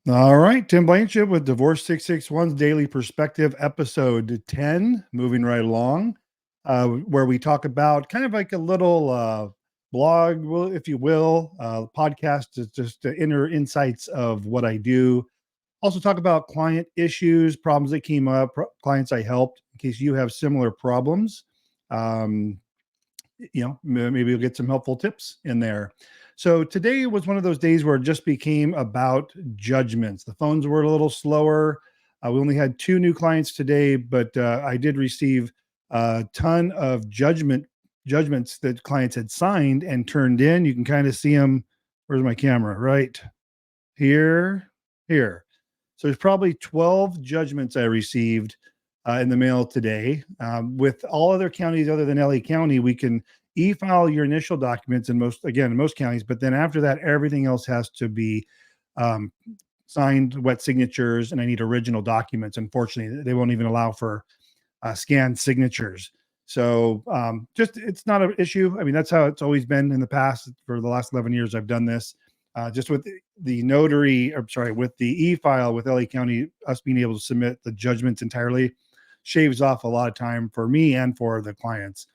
All right, Tim Blankenship with Divorce661's Daily Perspective, episode 10, moving right along, where we talk about kind of like a little blog, if you will. Podcast is just the inner insights of what I do. Also talk about client issues, problems that came up, clients I helped, in case you have similar problems. Um, maybe you'll get some helpful tips in there. So today was one of those days where it just became about judgments. The phones were a little slower. We only had 2 new clients today, but I did receive a ton of judgments that clients had signed and turned in. You can kind of see them. Where's my camera? Right here, here. So there's probably 12 judgments I received in the mail today. With all other counties other than LA County, we can e-file your initial documents in most counties, but then after that, everything else has to be um, signed, wet signatures, and I need original documents. Unfortunately, they won't even allow for scanned signatures. So just it's not an issue. I mean, that's how it's always been in the past. For the last 11 years, I've done this. Just with the notary, or sorry, with the e-file with LA County, us being able to submit the judgments entirely shaves off a lot of time for me and for the clients.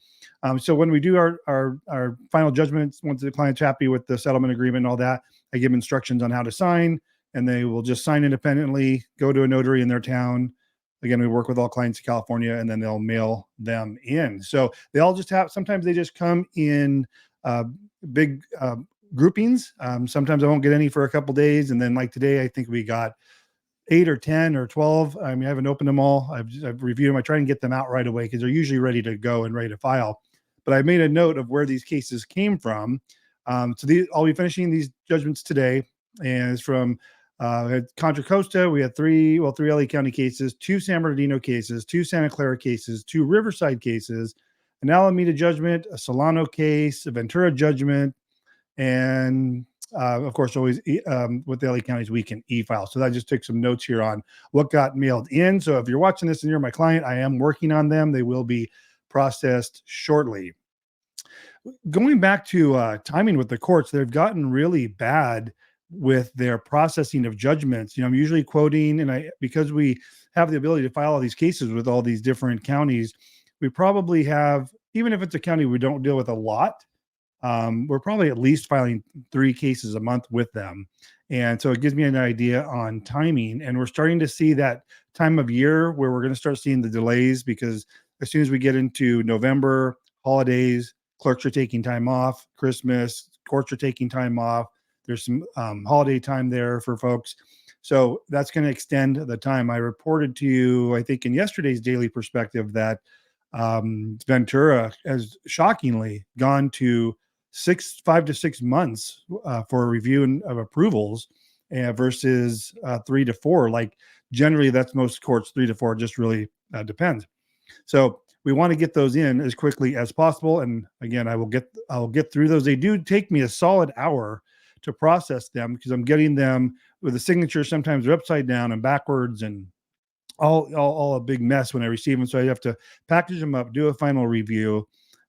So when we do our final judgments, once the client's happy with the settlement agreement and all that, I give them instructions on how to sign, and they will just sign independently, go to a notary in their town. Again, we work with all clients in California, and then they'll mail them in. So they all just have, sometimes they just come in big groupings. Sometimes I won't get any for a couple days. And then like today, I think we got 8 or 10 or 12. I mean, I haven't opened them all. I've reviewed them. I try and get them out right away because they're usually ready to go and ready to file. But I made a note of where these cases came from. I'll be finishing these judgments today, and it's from Contra Costa. We had three LA County cases, 2 San Bernardino cases, 2 Santa Clara cases, 2 Riverside cases, an Alameda judgment, a Solano case, a Ventura judgment, and of course, always with the LA counties, we can e-file. So I just took some notes here on what got mailed in. So if you're watching this and you're my client, I am working on them. They will be processed shortly. Going back to timing with the courts, they've gotten really bad with their processing of judgments. I'm usually quoting, and because we have the ability to file all these cases with all these different counties, we probably have, even if it's a county we don't deal with a lot, we're probably at least filing 3 cases a month with them. And so it gives me an idea on timing. And we're starting to see that time of year where we're going to start seeing the delays, because as soon as we get into November, holidays, clerks are taking time off, Christmas, courts are taking time off. There's some holiday time there for folks. So that's going to extend the time. I reported to you, I think in yesterday's daily perspective, that Ventura has shockingly gone to 5 to 6 months for a review of approvals versus 3 to 4. Like generally, that's most courts, 3 to 4. Just really depends. So we want to get those in as quickly as possible. And again, I'll get through those. They do take me a solid hour to process them, because I'm getting them with the signature. Sometimes they're upside down and backwards, and all a big mess when I receive them. So I have to package them up, do a final review,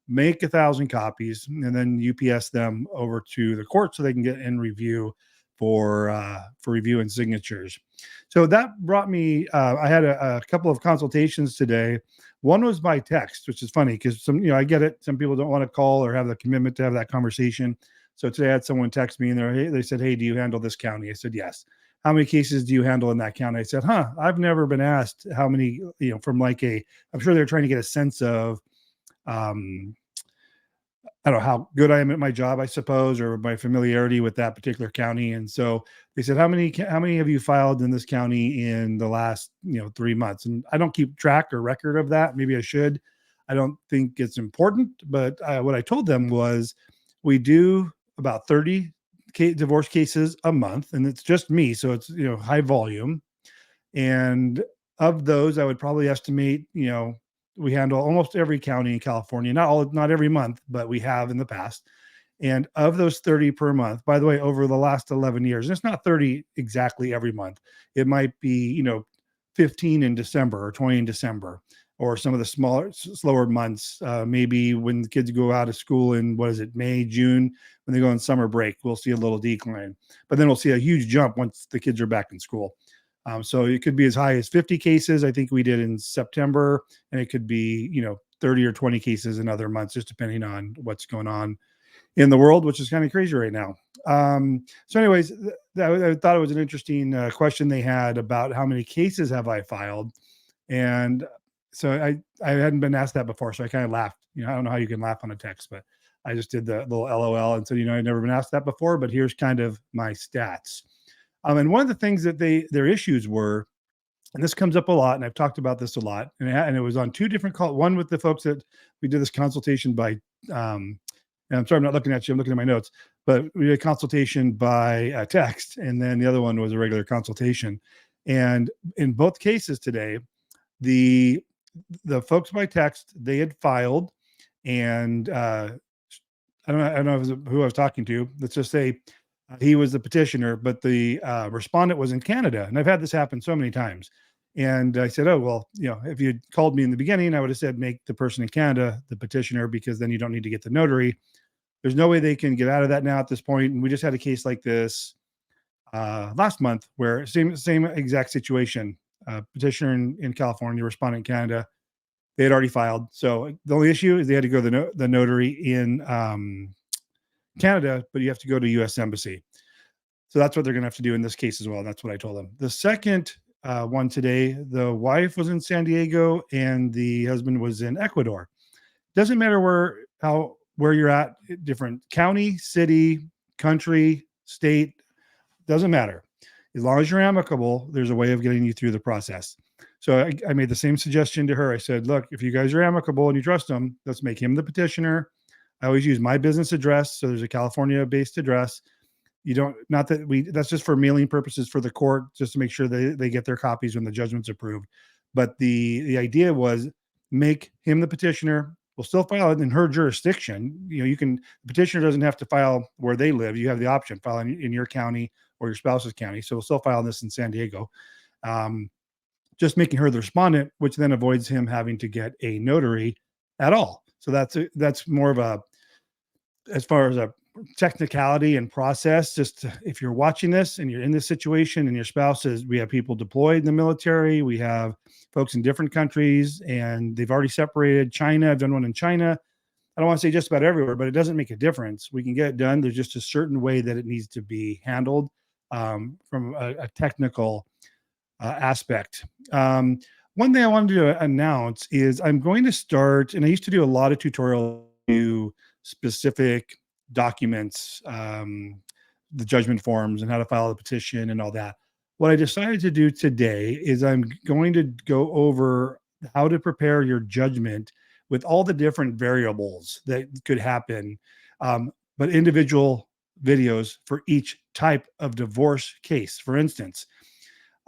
make 1,000 copies, and then UPS them over to the court so they can get in review for review and signatures. So that brought me. I had a couple of consultations today. One was by text, which is funny because I get it. Some people don't want to call or have the commitment to have that conversation. So today I had someone text me, and they said, "Hey, do you handle this county?" I said, "Yes." "How many cases do you handle in that county?" I said, "I've never been asked how many." From like I'm sure they're trying to get a sense of, I don't know how good I am at my job, I suppose, or my familiarity with that particular county. And so they said, how many have you filed in this county in the last, 3 months? And I don't keep track or record of that. Maybe I should. I don't think it's important, but what I told them was we do about 30 divorce cases a month, and it's just me. So it's, high volume. And of those, I would probably estimate, we handle almost every county in California, not every month, but we have in the past. And of those 30 per month, by the way, over the last 11 years, and it's not 30 exactly every month. It might be, 15 in December or 20 in December, or some of the slower months. Maybe when the kids go out of school in, May, June, when they go on summer break, we'll see a little decline. But then we'll see a huge jump once the kids are back in school. So it could be as high as 50 cases, I think we did in September, and it could be, 30 or 20 cases in other months, just depending on what's going on in the world, which is kind of crazy right now. So anyways, I thought it was an interesting question they had about how many cases have I filed. And so I hadn't been asked that before. So I kind of laughed. I don't know how you can laugh on a text, but I just did the little LOL and said, I'd never been asked that before, but here's kind of my stats. And one of the things that their issues were, and this comes up a lot, and I've talked about this a lot, and it was on two different calls. One with the folks that we did this consultation by, and I'm sorry, I'm not looking at you, I'm looking at my notes, but we did a consultation by text, and then the other one was a regular consultation. And in both cases today, the folks by text, they had filed, and I don't know who I was talking to. Let's just say he was the petitioner, but the respondent was in Canada. And I've had this happen so many times. And I said, oh, well, if you called me in the beginning, I would have said, make the person in Canada the petitioner, because then you don't need to get the notary. There's no way they can get out of that now at this point. And we just had a case like this last month where same exact situation, petitioner in California, respondent in Canada. They had already filed. So the only issue is they had to go to the notary in Canada, but you have to go to U.S. Embassy. So that's what they're going to have to do in this case as well. That's what I told them. The second one today, the wife was in San Diego and the husband was in Ecuador. Doesn't matter where you're at, different county, city, country, state, doesn't matter. As long as you're amicable, there's a way of getting you through the process. So I made the same suggestion to her. I said, look, if you guys are amicable and you trust him, let's make him the petitioner. I always use my business address. So there's a California-based address. That's just for mailing purposes for the court, just to make sure they get their copies when the judgment's approved. But the idea was make him the petitioner. We'll still file it in her jurisdiction. The petitioner doesn't have to file where they live. You have the option, file in your county or your spouse's county. So we'll still file this in San Diego. Just making her the respondent, which then avoids him having to get a notary at all. So that's more of as far as a technicality and process. Just if you're watching this and you're in this situation and your spouse we have people deployed in the military, we have folks in different countries, and they've already separated. China, I've done one in China. I don't want to say just about everywhere, but it doesn't make a difference. We can get it done. There's just a certain way that it needs to be handled from a technical aspect. One thing I wanted to announce is I'm going to start, and I used to do a lot of tutorials to specific documents, the judgment forms and how to file a petition and all that. What I decided to do today is I'm going to go over how to prepare your judgment with all the different variables that could happen, but individual videos for each type of divorce case. For instance,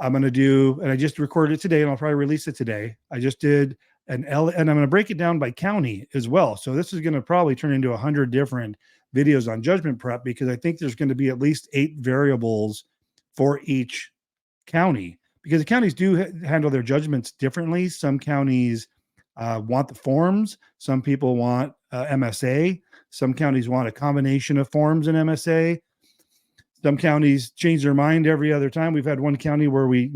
I'm going to do, and I just recorded it today and I'll probably release it today. I just did and I'm going to break it down by county as well. So this is going to probably turn into 100 different videos on judgment prep, because I think there's going to be at least 8 variables for each county, because the counties do handle their judgments differently. Some counties want the forms. Some people want MSA. Some counties want a combination of forms and MSA. Some counties change their mind every other time. We've had one county where we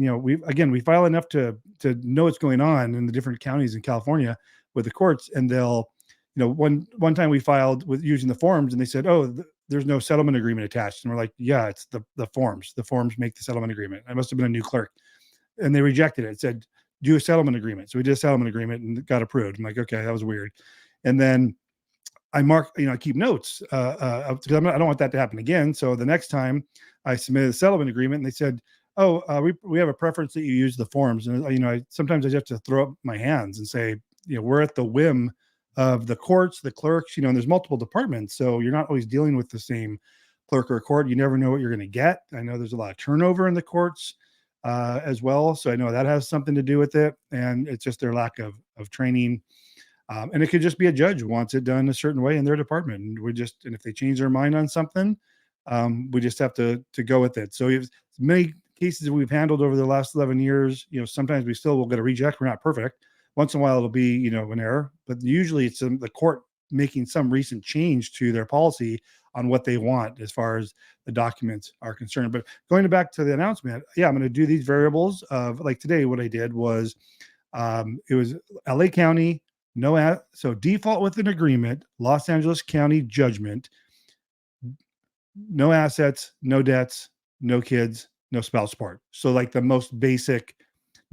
file enough to know what's going on in the different counties in California with the courts, and they'll, one time we filed with using the forms, and they said, oh, there's no settlement agreement attached, and we're like, yeah, it's the forms. The forms make the settlement agreement. I must have been a new clerk, and they rejected it. It said, do a settlement agreement. So we did a settlement agreement and it got approved. I'm like, okay, that was weird. And then I I keep notes because I don't want that to happen again. So the next time I submitted a settlement agreement, and they said, oh, we have a preference that you use the forms. And, sometimes I just have to throw up my hands and say, we're at the whim of the courts, the clerks, and there's multiple departments. So you're not always dealing with the same clerk or court. You never know what you're going to get. I know there's a lot of turnover in the courts as well. So I know that has something to do with it. And it's just their lack of training. And it could just be a judge who wants it done a certain way in their department. And if they change their mind on something, we just have to go with it. So as many cases we've handled over the last 11 years, sometimes we still will get a reject. We're not perfect. Once in a while, it'll be, you know, an error, but usually it's the court making some recent change to their policy on what they want as far as the documents are concerned. But going back to the announcement, yeah, I'm going to do these variables of, like today, what I did was it was LA County, so default with an agreement, Los Angeles County judgment, no assets, no debts, no kids, no spouse support. So like the most basic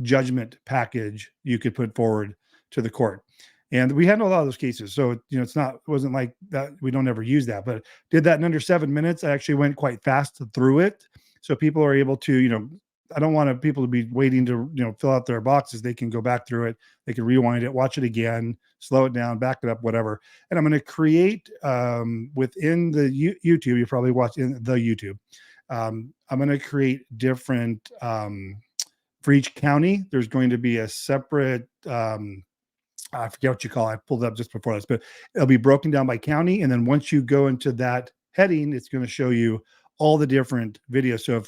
judgment package you could put forward to the court. And we handled a lot of those cases. So, you know, it wasn't like that. We don't ever use that, but did that in under 7 minutes. I actually went quite fast through it. So people are able to, you know, I don't want people to be waiting to, you know, fill out their boxes. They can go back through it. They can rewind it, watch it again, slow it down, back it up, whatever. And I'm going to create within the YouTube, you probably watch in the YouTube. I'm going to create different, for each county, there's going to be a separate, I forget what you call it. I pulled it up just before this, but it'll be broken down by county. And then once you go into that heading, it's going to show you all the different videos. So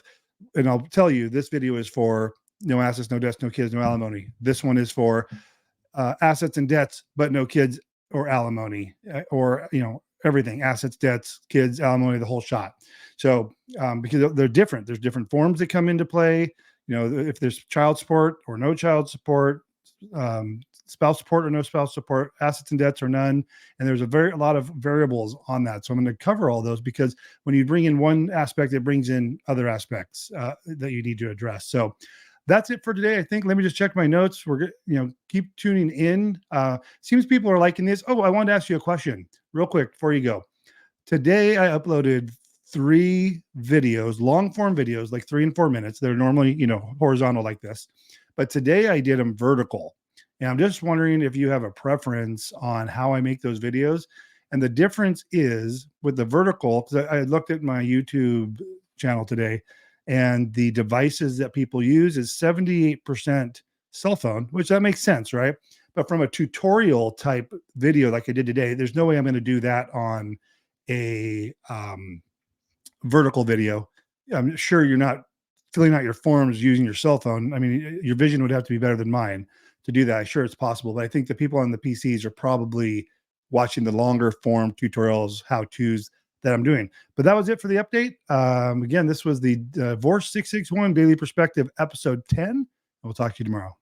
and I'll tell you, this video is for no assets, no debts, no kids, no alimony. This one is for assets and debts, but no kids or alimony, or, you know, everything, assets, debts, kids, alimony, the whole shot. So because they're different, there's different forms that come into play. You know, if there's child support or no child support, spouse support or no spouse support, assets and debts or none. And there's a lot of variables on that. So I'm going to cover all those, because when you bring in one aspect, it brings in other aspects that you need to address. So that's it for today, I think. Let me just check my notes. We're good. You know, keep tuning in. Seems people are liking this. Oh, I wanted to ask you a question real quick before you go. Today, I uploaded 3 videos, long form videos, like 3 and 4 minutes. They're normally, you know, horizontal like this, but today I did them vertical. And I'm just wondering if you have a preference on how I make those videos. And the difference is with the vertical, because I looked at my YouTube channel today, and the devices that people use is 78% cell phone, which that makes sense, right? But from a tutorial type video like I did today, there's no way I'm going to do that on a vertical video. I'm sure you're not filling out your forms using your cell phone. I mean, your vision would have to be better than mine to do that. Sure, it's possible, but I think the people on the PCs are probably watching the longer form tutorials, how-tos that I'm doing. But that was it for the update. Again, this was the Divorce 661 Daily Perspective, episode 10. We'll talk to you tomorrow.